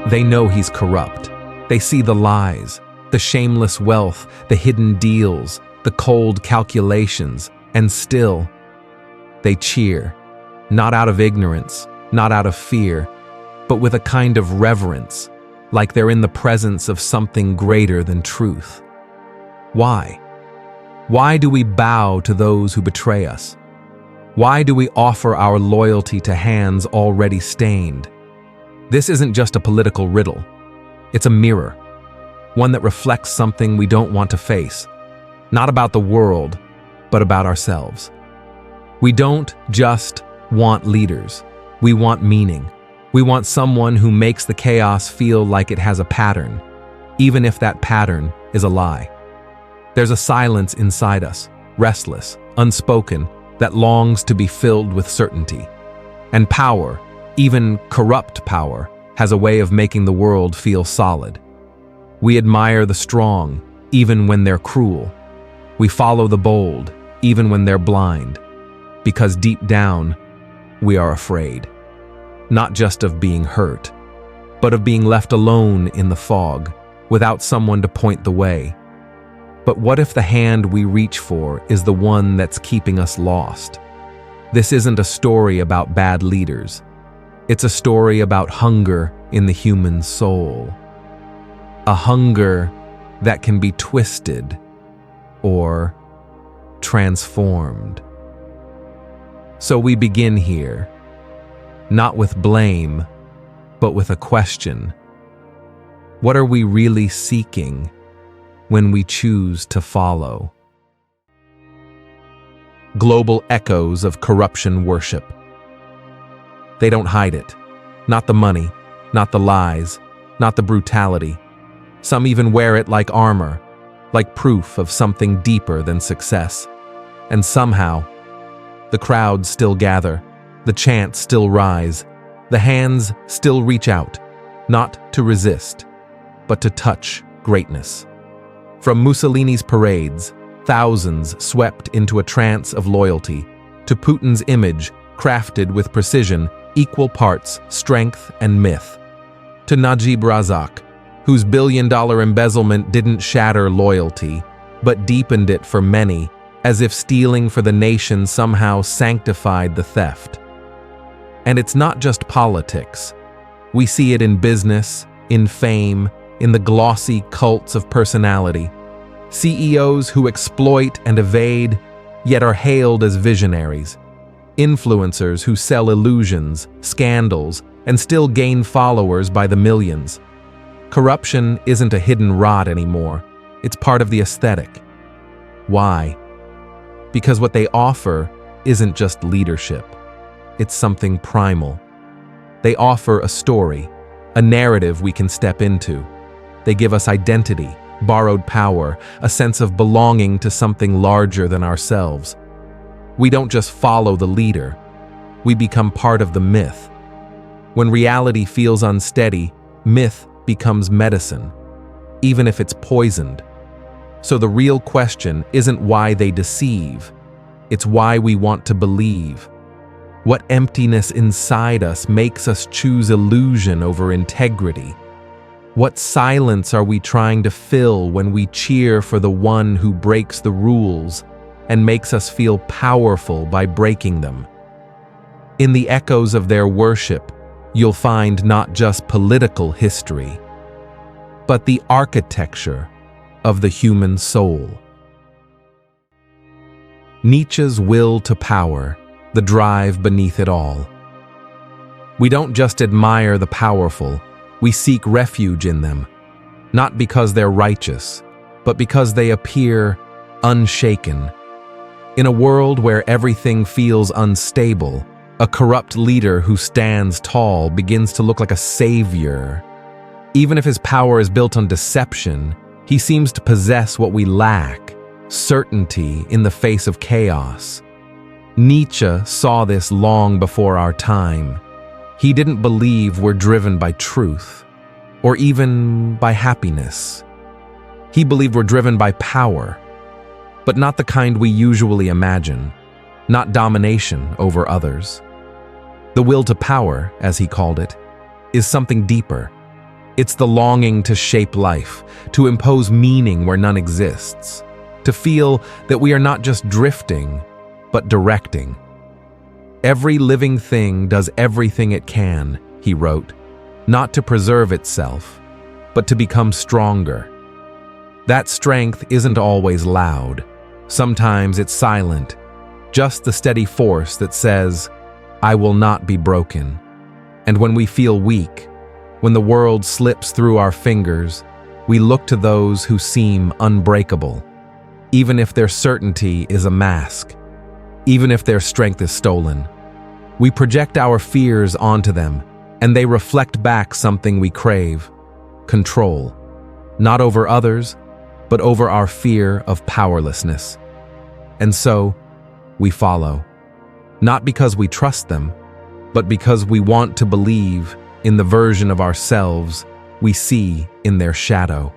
They know he's corrupt. They see the lies, the shameless wealth, the hidden deals, the cold calculations, and still, they cheer, not out of ignorance, not out of fear, but with a kind of reverence, like they're in the presence of something greater than truth. Why? Why do we bow to those who betray us? Why do we offer our loyalty to hands already stained? This isn't just a political riddle. It's a mirror, one that reflects something we don't want to face, not about the world, but about ourselves. We don't just want leaders. We want meaning. We want someone who makes the chaos feel like it has a pattern, even if that pattern is a lie. There's a silence inside us, restless, unspoken, that longs to be filled with certainty. And power, even corrupt power, has a way of making the world feel solid. We admire the strong, even when they're cruel. We follow the bold, even when they're blind. Because deep down, we are afraid. Not just of being hurt, but of being left alone in the fog, without someone to point the way. But what if the hand we reach for is the one that's keeping us lost? This isn't a story about bad leaders. It's a story about hunger in the human soul. A hunger that can be twisted or transformed. So we begin here, not with blame, but with a question. What are we really seeking when we choose to follow? Global echoes of corruption worship. They don't hide it. Not the money, not the lies, not the brutality. Some even wear it like armor, like proof of something deeper than success. And somehow, the crowds still gather, the chants still rise, the hands still reach out, not to resist, but to touch greatness. From Mussolini's parades, thousands swept into a trance of loyalty, to Putin's image, crafted with precision, equal parts strength and myth. To Najib Razak, whose billion-dollar embezzlement didn't shatter loyalty, but deepened it for many, as if stealing for the nation somehow sanctified the theft. And it's not just politics. We see it in business, in fame, in the glossy cults of personality. CEOs who exploit and evade, yet are hailed as visionaries. Influencers who sell illusions, scandals, and still gain followers by the millions. Corruption isn't a hidden rot anymore. It's part of the aesthetic. Why? Because what they offer isn't just leadership. It's something primal. They offer a story, a narrative we can step into. They give us identity, borrowed power, a sense of belonging to something larger than ourselves. We don't just follow the leader. We become part of the myth. When reality feels unsteady, myth becomes medicine, even if it's poisoned. So the real question isn't why they deceive. It's why we want to believe. What emptiness inside us makes us choose illusion over integrity? What silence are we trying to fill when we cheer for the one who breaks the rules and makes us feel powerful by breaking them? In the echoes of their worship, you'll find not just political history, but the architecture of the human soul. Nietzsche's will to power, the drive beneath it all. We don't just admire the powerful, we seek refuge in them, not because they're righteous, but because they appear unshaken. In a world where everything feels unstable, a corrupt leader who stands tall begins to look like a savior. Even if his power is built on deception, he seems to possess what we lack, certainty in the face of chaos. Nietzsche saw this long before our time. He didn't believe we're driven by truth, or even by happiness. He believed we're driven by power, but not the kind we usually imagine, not domination over others. The will to power, as he called it, is something deeper. It's the longing to shape life, to impose meaning where none exists, to feel that we are not just drifting, but directing. Every living thing does everything it can, he wrote, not to preserve itself, but to become stronger. That strength isn't always loud. Sometimes it's silent, just the steady force that says, I will not be broken. And when we feel weak, when the world slips through our fingers, we look to those who seem unbreakable, even if their certainty is a mask, even if their strength is stolen. We project our fears onto them, and they reflect back something we crave: control, not over others, but over our fear of powerlessness. And so, we follow, not because we trust them, but because we want to believe in the version of ourselves we see in their shadow.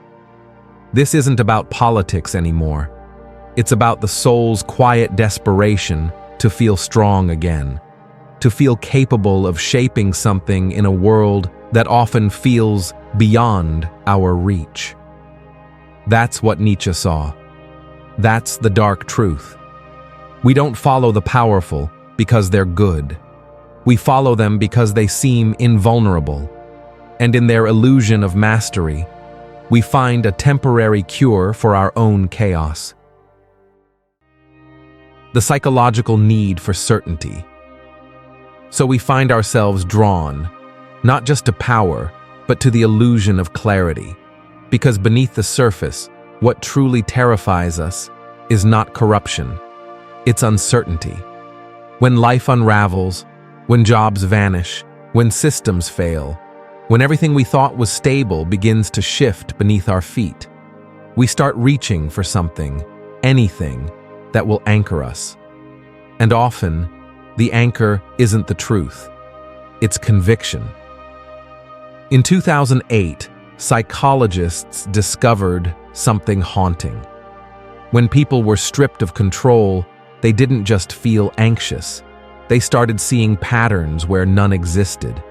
This isn't about politics anymore. It's about the soul's quiet desperation to feel strong again, to feel capable of shaping something in a world that often feels beyond our reach. That's what Nietzsche saw. That's the dark truth. We don't follow the powerful because they're good. We follow them because they seem invulnerable. And in their illusion of mastery, we find a temporary cure for our own chaos. The psychological need for certainty. So we find ourselves drawn, not just to power, but to the illusion of clarity. Because beneath the surface, what truly terrifies us is not corruption, it's uncertainty. When life unravels, when jobs vanish, when systems fail, when everything we thought was stable begins to shift beneath our feet, we start reaching for something, anything, that will anchor us. And often, the anchor isn't the truth, it's conviction. In 2008, psychologists discovered something haunting. When people were stripped of control, they didn't just feel anxious. They started seeing patterns where none existed.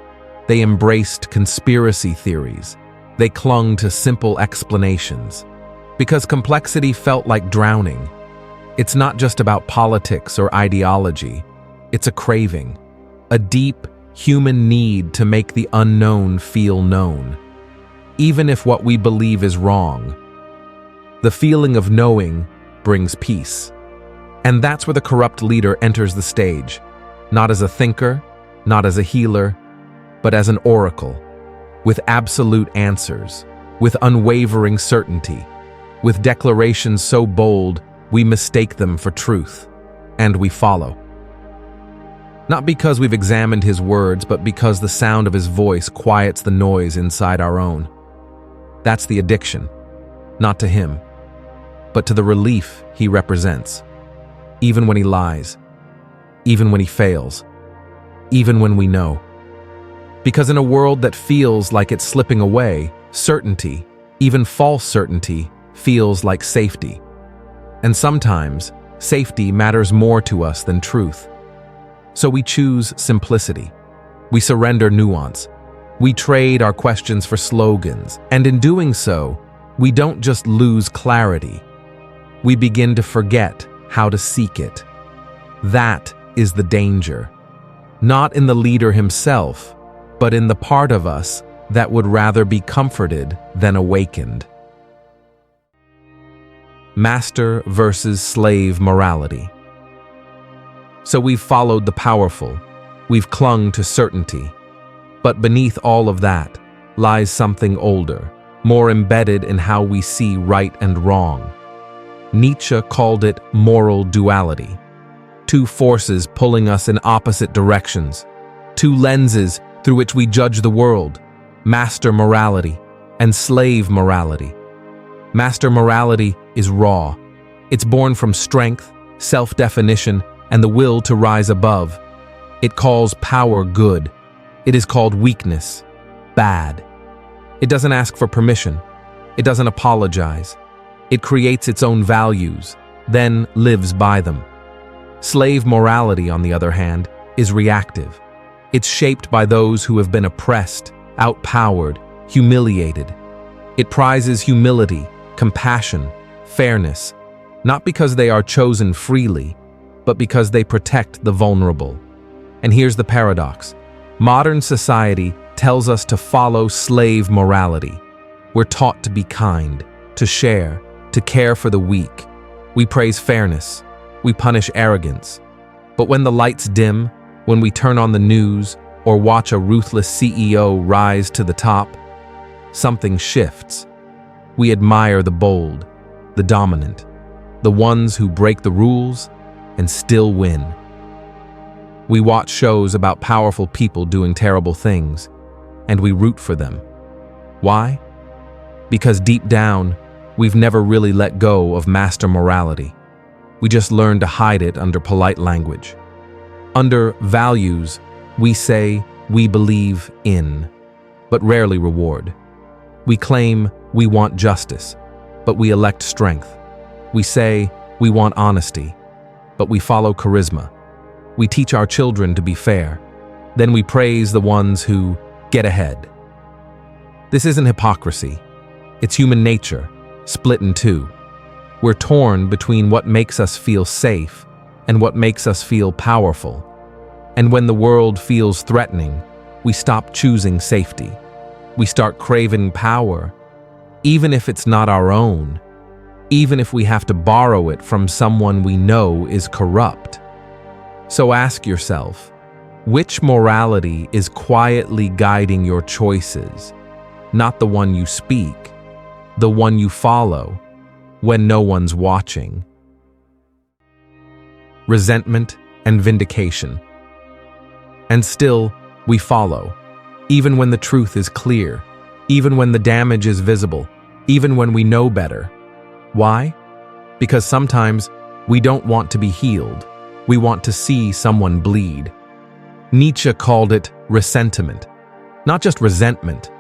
They embraced conspiracy theories. They clung to simple explanations. Because complexity felt like drowning. It's not just about politics or ideology. It's a craving, a deep human need to make the unknown feel known, even if what we believe is wrong. The feeling of knowing brings peace. And that's where the corrupt leader enters the stage, not as a thinker, not as a healer, but as an oracle, with absolute answers, with unwavering certainty, with declarations so bold we mistake them for truth, and we follow. Not because we've examined his words, but because the sound of his voice quiets the noise inside our own. That's the addiction, not to him, but to the relief he represents. Even when he lies, even when he fails, even when we know. Because in a world that feels like it's slipping away, certainty, even false certainty, feels like safety. And sometimes, safety matters more to us than truth. So we choose simplicity. We surrender nuance. We trade our questions for slogans. And in doing so, we don't just lose clarity. We begin to forget how to seek it. That is the danger. Not in the leader himself, but in the part of us that would rather be comforted than awakened. Master versus slave morality. So we've followed the powerful, we've clung to certainty. But beneath all of that lies something older, more embedded in how we see right and wrong. Nietzsche called it moral duality. Two forces pulling us in opposite directions. Two lenses through which we judge the world. Master morality and slave morality. Master morality is raw. It's born from strength, self-definition, and the will to rise above. It calls power good. It is called weakness bad. It doesn't ask for permission. It doesn't apologize. It creates its own values, then lives by them. Slave morality, on the other hand, is reactive. It's shaped by those who have been oppressed, outpowered, humiliated. It prizes humility, compassion, fairness, not because they are chosen freely, but because they protect the vulnerable. And here's the paradox. Modern society tells us to follow slave morality. We're taught to be kind, to share, to care for the weak. We praise fairness. We punish arrogance. But when the lights dim, when we turn on the news or watch a ruthless CEO rise to the top, something shifts. We admire the bold, the dominant, the ones who break the rules and still win. We watch shows about powerful people doing terrible things, and we root for them. Why? Because deep down, we've never really let go of master morality. We just learn to hide it under polite language. Under values, we say we believe in, but rarely reward. We claim we want justice, but we elect strength. We say we want honesty, but we follow charisma. We teach our children to be fair. Then we praise the ones who get ahead. This isn't hypocrisy. It's human nature, split in two. We're torn between what makes us feel safe and what makes us feel powerful. And when the world feels threatening, we stop choosing safety. We start craving power, even if it's not our own, even if we have to borrow it from someone we know is corrupt. So ask yourself, which morality is quietly guiding your choices? Not the one you speak, the one you follow when no one's watching. Resentment and vindication. And still, we follow, even when the truth is clear, even when the damage is visible, even when we know better. Why? Because sometimes we don't want to be healed. We want to see someone bleed. Nietzsche called it ressentiment. Not just resentment,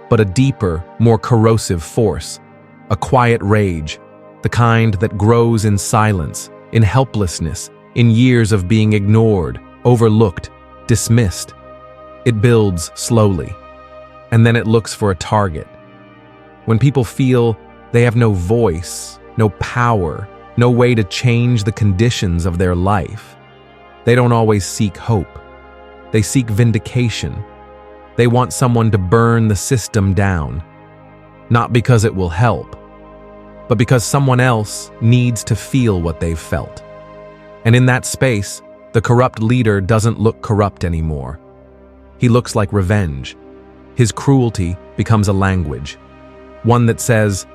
but a deeper, more corrosive force. A quiet rage, the kind that grows in silence, in helplessness, in years of being ignored, overlooked, dismissed. It builds slowly, and then it looks for a target. When people feel they have no voice, no power, no way to change the conditions of their life, they don't always seek hope. They seek vindication. They want someone to burn the system down, not because it will help, but because someone else needs to feel what they've felt. And in that space, the corrupt leader doesn't look corrupt anymore. He looks like revenge. His cruelty becomes a language, one that says,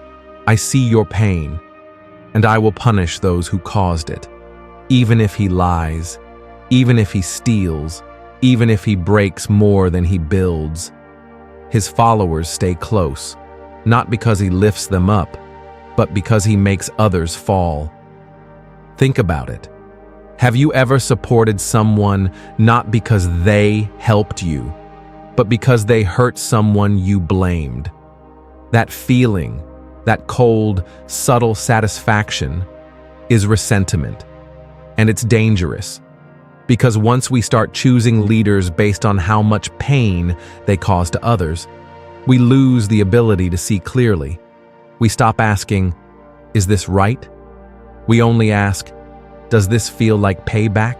"I see your pain, and I will punish those who caused it, even if he lies, even if he steals, even if he breaks more than he builds." His followers stay close, not because he lifts them up, but because he makes others fall. Think about it. Have you ever supported someone not because they helped you, but because they hurt someone you blamed? That feeling, that cold, subtle satisfaction, is ressentiment. And it's dangerous, because once we start choosing leaders based on how much pain they cause to others, we lose the ability to see clearly. We stop asking, "Is this right?" We only ask, "Does this feel like payback?"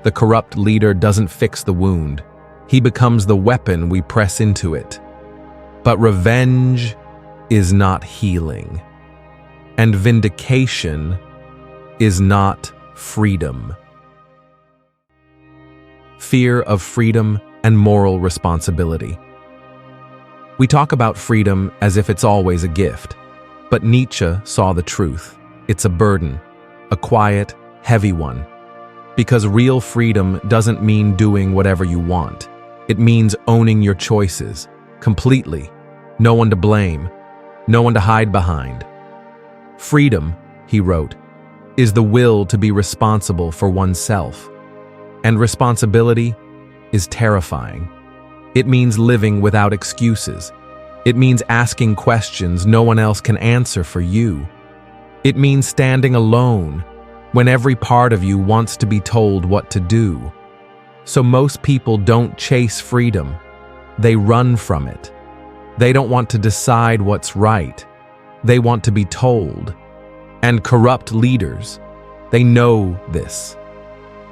The corrupt leader doesn't fix the wound. He becomes the weapon we press into it. But revenge is not healing. And vindication is not freedom. Fear of freedom and moral responsibility. We talk about freedom as if it's always a gift, but Nietzsche saw the truth. It's a burden, a quiet, heavy one. Because real freedom doesn't mean doing whatever you want. It means owning your choices, completely. No one to blame, no one to hide behind. Freedom, he wrote, is the will to be responsible for oneself. And responsibility is terrifying. It means living without excuses. It means asking questions no one else can answer for you. It means standing alone when every part of you wants to be told what to do. So most people don't chase freedom. They run from it. They don't want to decide what's right. They want to be told. And corrupt leaders, they know this.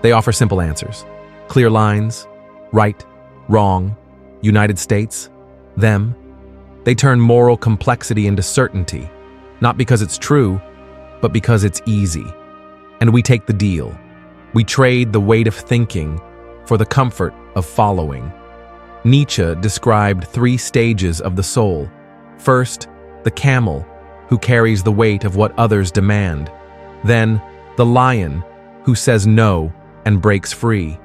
They offer simple answers. Clear lines, right, wrong, United States, them. They turn moral complexity into certainty, not because it's true, but because it's easy. And we take the deal. We trade the weight of thinking for the comfort of following. Nietzsche described 3 stages of the soul. First, the camel, who carries the weight of what others demand. Then, the lion, who says no and breaks free.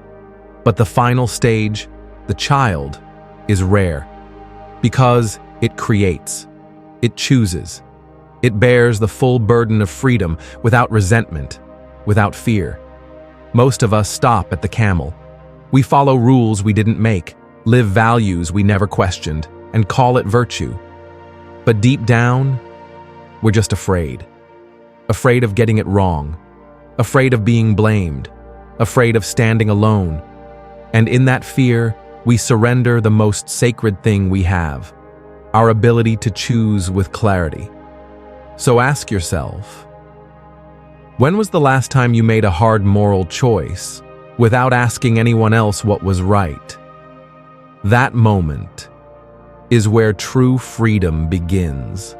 But the final stage, the child, is rare. Because it creates. It chooses. It bears the full burden of freedom without resentment, without fear. Most of us stop at the camel. We follow rules we didn't make, live values we never questioned, and call it virtue. But deep down, we're just afraid. Afraid of getting it wrong. Afraid of being blamed. Afraid of standing alone. And in that fear, we surrender the most sacred thing we have, our ability to choose with clarity. So ask yourself, when was the last time you made a hard moral choice without asking anyone else what was right? That moment is where true freedom begins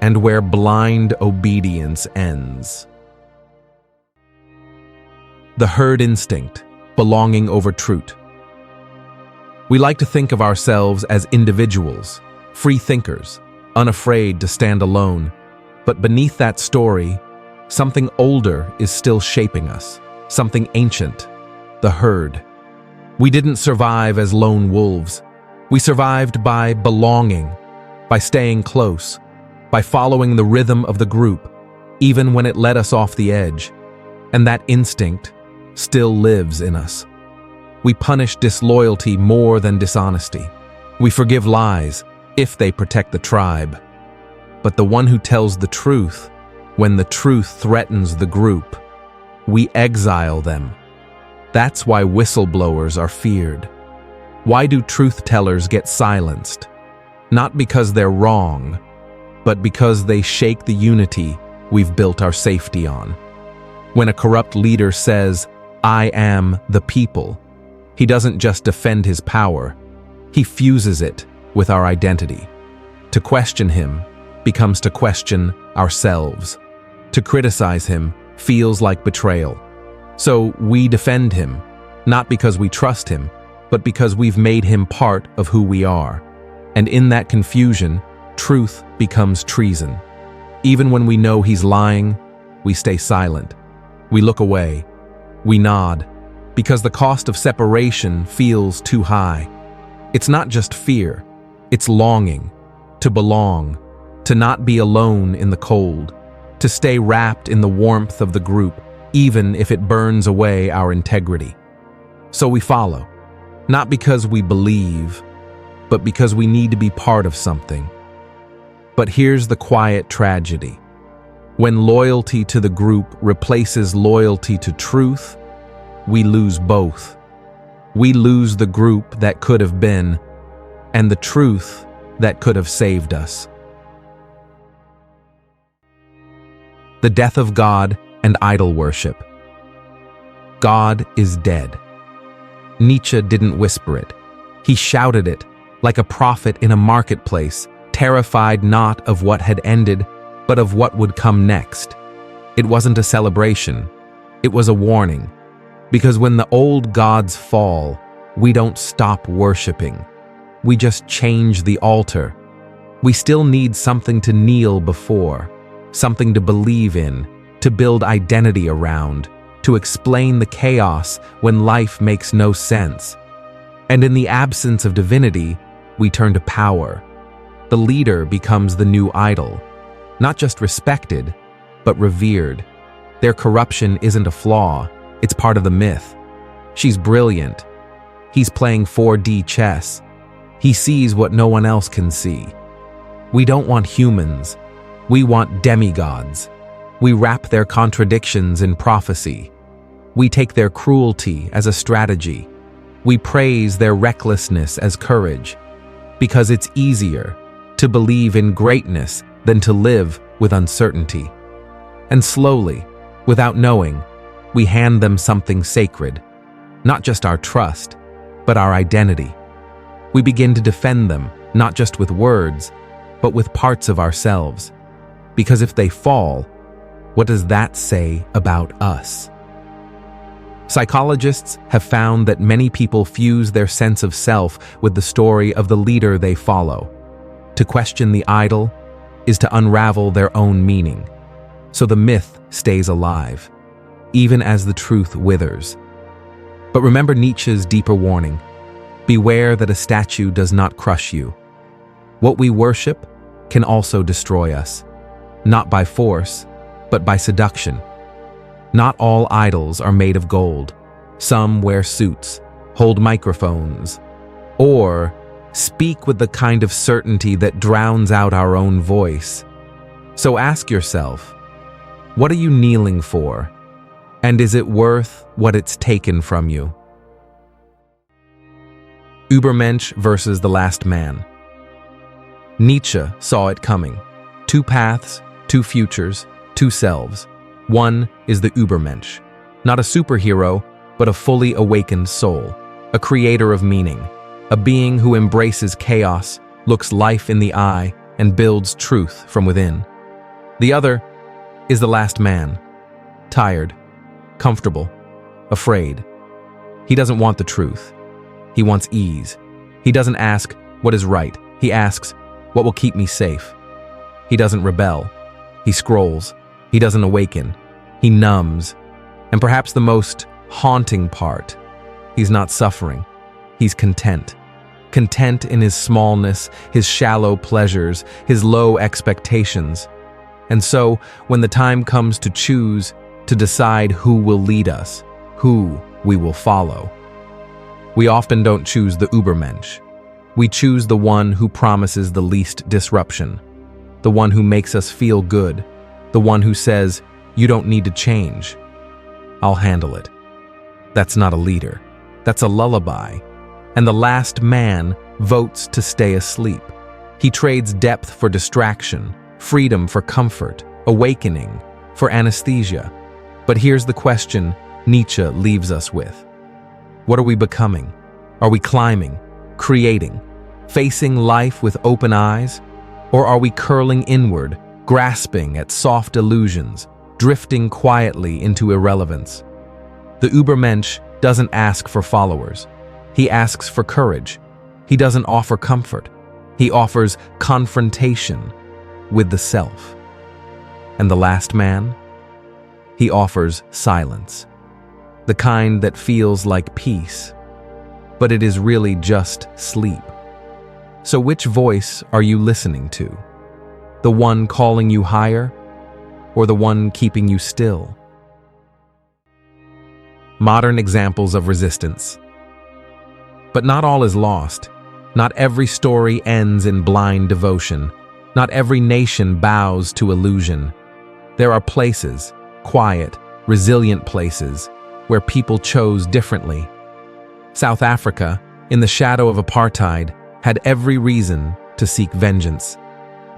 and where blind obedience ends. The herd instinct, belonging over truth. We like to think of ourselves as individuals, free thinkers, unafraid to stand alone. But beneath that story, something older is still shaping us, something ancient, the herd. We didn't survive as lone wolves. We survived by belonging, by staying close, by following the rhythm of the group, even when it led us off the edge. And that instinct still lives in us. We punish disloyalty more than dishonesty. We forgive lies if they protect the tribe. But the one who tells the truth, when the truth threatens the group, we exile them. That's why whistleblowers are feared. Why do truth-tellers get silenced? Not because they're wrong, but because they shake the unity we've built our safety on. When a corrupt leader says, "I am the people," he doesn't just defend his power, he fuses it with our identity. To question him becomes to question ourselves. To criticize him feels like betrayal. So we defend him, not because we trust him, but because we've made him part of who we are. And in that confusion, truth becomes treason. Even when we know he's lying, we stay silent. We look away. We nod, because the cost of separation feels too high. It's not just fear, it's longing, to belong, to not be alone in the cold, to stay wrapped in the warmth of the group, even if it burns away our integrity. So we follow, not because we believe, but because we need to be part of something. But here's the quiet tragedy. When loyalty to the group replaces loyalty to truth, we lose both. We lose the group that could have been, and the truth that could have saved us. The death of God and idol worship. God is dead. Nietzsche didn't whisper it. He shouted it, like a prophet in a marketplace, terrified not of what had ended, but of what would come next. It wasn't a celebration. It was a warning. Because when the old gods fall, we don't stop worshiping. We just change the altar. We still need something to kneel before, something to believe in, to build identity around, to explain the chaos when life makes no sense. And in the absence of divinity, we turn to power. The leader becomes the new idol, not just respected, but revered. Their corruption isn't a flaw, it's part of the myth. She's brilliant. He's playing 4D chess. He sees what no one else can see. We don't want humans. We want demigods. We wrap their contradictions in prophecy. We take their cruelty as a strategy. We praise their recklessness as courage. because it's easier to believe in greatness than to live with uncertainty. And slowly, without knowing, we hand them something sacred, not just our trust, but our identity. We begin to defend them, not just with words, but with parts of ourselves. Because if they fall, what does that say about us? Psychologists have found that many people fuse their sense of self with the story of the leader they follow. To question the idol is to unravel their own meaning. So the myth stays alive, even as the truth withers. But remember Nietzsche's deeper warning: beware that a statue does not crush you. What we worship can also destroy us, not by force, but by seduction. Not all idols are made of gold. Some wear suits, hold microphones, or speak with the kind of certainty that drowns out our own voice. So ask yourself, what are you kneeling for? And is it worth what it's taken from you? Übermensch versus the last man. Nietzsche saw it coming. Two paths, two futures, two selves. One is the Übermensch, not a superhero, but a fully awakened soul, a creator of meaning, a being who embraces chaos, looks life in the eye, and builds truth from within. The other is the last man, tired, comfortable, afraid. He doesn't want the truth. He wants ease. He doesn't ask, what is right? He asks, what will keep me safe? He doesn't rebel. He scrolls. He doesn't awaken. He numbs. And perhaps the most haunting part, he's not suffering. He's content. Content in his smallness, his shallow pleasures, his low expectations. And so, when the time comes to choose, to decide who will lead us, who we will follow, we often don't choose the Übermensch. We choose the one who promises the least disruption, the one who makes us feel good, the one who says, you don't need to change. I'll handle it. That's not a leader. That's a lullaby. And the last man votes to stay asleep. He trades depth for distraction, freedom for comfort, awakening for anesthesia. But here's the question Nietzsche leaves us with. What are we becoming? Are we climbing, creating, facing life with open eyes? Or are we curling inward, grasping at soft illusions, drifting quietly into irrelevance? The Übermensch doesn't ask for followers. He asks for courage. He doesn't offer comfort. He offers confrontation with the self. And the last man? He offers silence. The kind that feels like peace, but it is really just sleep. So which voice are you listening to? The one calling you higher, or the one keeping you still? Modern examples of resistance. But not all is lost. Not every story ends in blind devotion. Not every nation bows to illusion. There are places, quiet, resilient places, where people chose differently. South Africa, in the shadow of apartheid, had every reason to seek vengeance.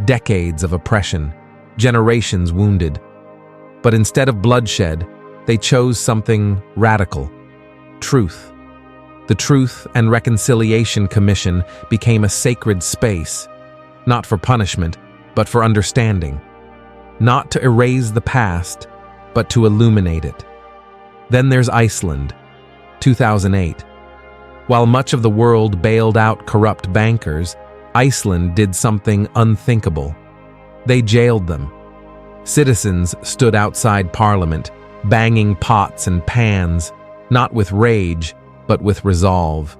Decades of oppression, generations wounded. But instead of bloodshed, they chose something radical: truth. The Truth and Reconciliation Commission became a sacred space, not for punishment, but for understanding. Not to erase the past, but to illuminate it. Then there's Iceland, 2008. While much of the world bailed out corrupt bankers, Iceland did something unthinkable. They jailed them. Citizens stood outside Parliament, banging pots and pans, not with rage, but with resolve.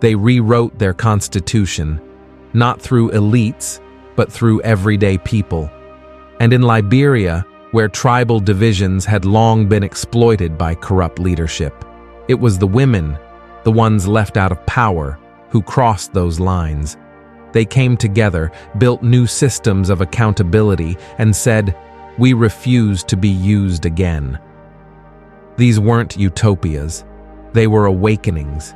They rewrote their constitution, not through elites, but through everyday people. And in Liberia, where tribal divisions had long been exploited by corrupt leadership, it was the women, the ones left out of power, who crossed those lines. They came together, built new systems of accountability, and said, "We refuse to be used again." These weren't utopias. They were awakenings,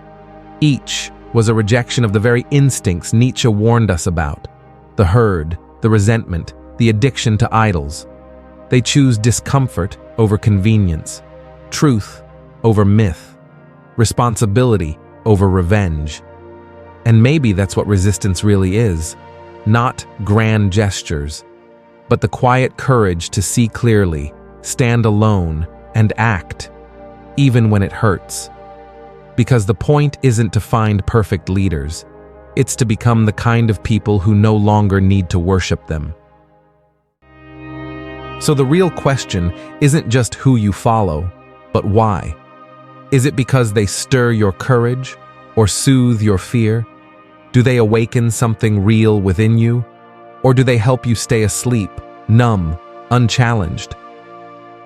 each was a rejection of the very instincts Nietzsche warned us about: the herd, the resentment, the addiction to idols. They choose discomfort over convenience, truth over myth, responsibility over revenge. And maybe that's what resistance really is: not grand gestures, but the quiet courage to see clearly, stand alone, and act, even when it hurts. Because the point isn't to find perfect leaders, it's to become the kind of people who no longer need to worship them. So the real question isn't just who you follow, but why. Is it because they stir your courage or soothe your fear? Do they awaken something real within you? Or do they help you stay asleep, numb, unchallenged?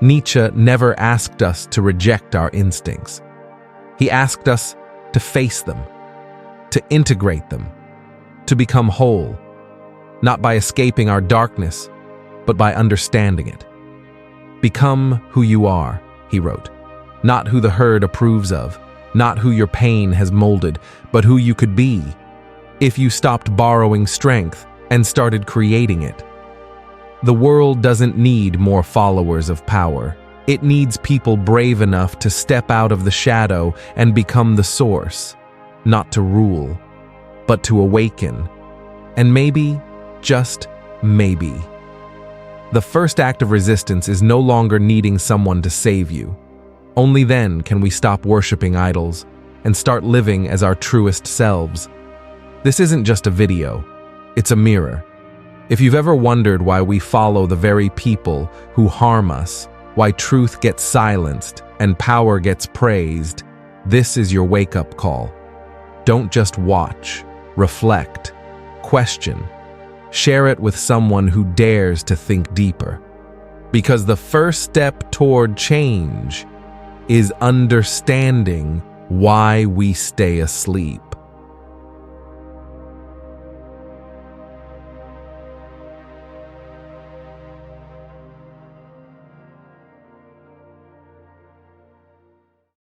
Nietzsche never asked us to reject our instincts. He asked us to face them, to integrate them, to become whole, not by escaping our darkness, but by understanding it. Become who you are, he wrote, not who the herd approves of, not who your pain has molded, but who you could be if you stopped borrowing strength and started creating it. The world doesn't need more followers of power. It needs people brave enough to step out of the shadow and become the source, not to rule, but to awaken. And maybe, just maybe, the first act of resistance is no longer needing someone to save you. Only then can we stop worshiping idols and start living as our truest selves. This isn't just a video, it's a mirror. If you've ever wondered why we follow the very people who harm us, why truth gets silenced and power gets praised, this is your wake-up call. Don't just watch, reflect, question. Share it with someone who dares to think deeper. Because the first step toward change is understanding why we stay asleep.